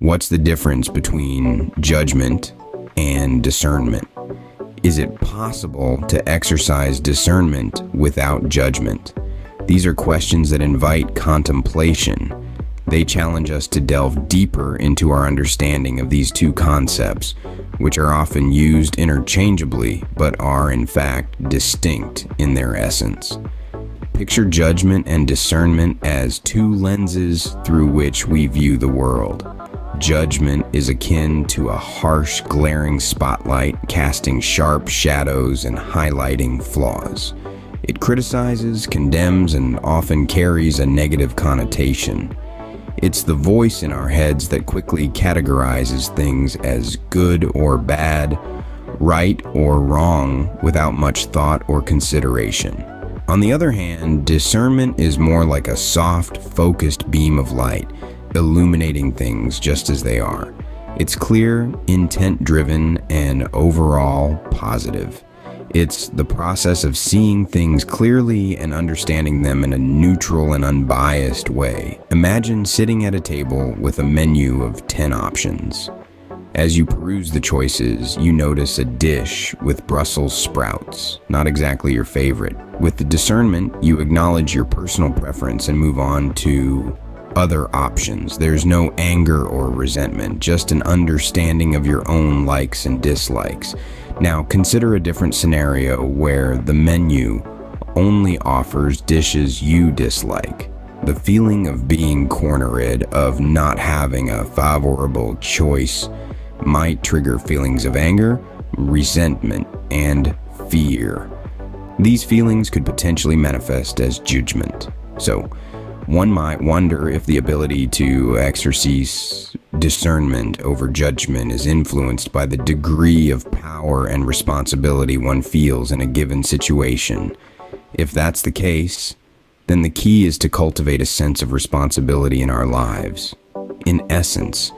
What's the difference between judgment and discernment? Is it possible to exercise discernment without judgment? These are questions that invite contemplation. They challenge us to delve deeper into our understanding of these two concepts, which are often used interchangeably but are in fact distinct in their essence. Picture judgment and discernment as two lenses through which we view the world. Judgment is akin to a harsh, glaring spotlight, casting sharp shadows and highlighting flaws. It criticizes, condemns, and often carries a negative connotation. It's the voice in our heads that quickly categorizes things as good or bad, right or wrong, without much thought or consideration. On the other hand, discernment is more like a soft, focused beam of light, illuminating things just as they are. It's clear, intent-driven, and overall positive. It's the process of seeing things clearly and understanding them in a neutral and unbiased way. Imagine sitting at a table with a menu of 10 options. As you peruse the choices, you notice a dish with Brussels sprouts, not exactly your favorite. With the discernment, you acknowledge your personal preference and move on to other options. There's no anger or resentment, just an understanding of your own likes and dislikes. Now, consider a different scenario where the menu only offers dishes you dislike. The feeling of being cornered, of not having a favorable choice, might trigger feelings of anger, resentment, and fear. These feelings could potentially manifest as judgment. So, one might wonder if the ability to exercise discernment over judgment is influenced by the degree of power and responsibility one feels in a given situation. If that's the case, then the key is to cultivate a sense of responsibility in our lives. In essence,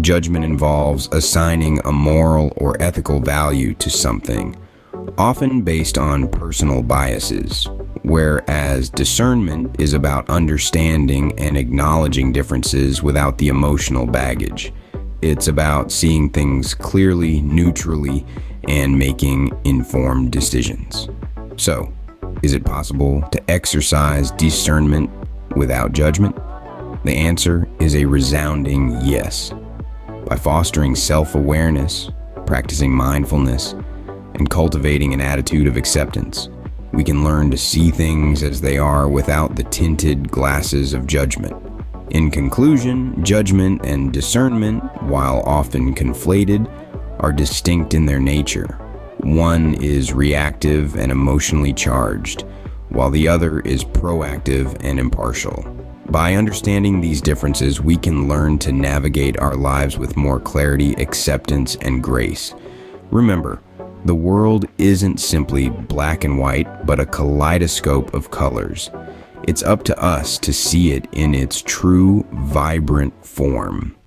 judgment involves assigning a moral or ethical value to something, often based on personal biases, whereas discernment is about understanding and acknowledging differences without the emotional baggage. It's about seeing things clearly, neutrally, and making informed decisions. So, is it possible to exercise discernment without judgment? The answer is a resounding yes. By fostering self-awareness, practicing mindfulness, and cultivating an attitude of acceptance, we can learn to see things as they are without the tinted glasses of judgment. In conclusion, judgment and discernment, while often conflated, are distinct in their nature. One is reactive and emotionally charged, while the other is proactive and impartial. By understanding these differences, we can learn to navigate our lives with more clarity, acceptance, and grace. Remember, the world isn't simply black and white, but a kaleidoscope of colors. It's up to us to see it in its true, vibrant form.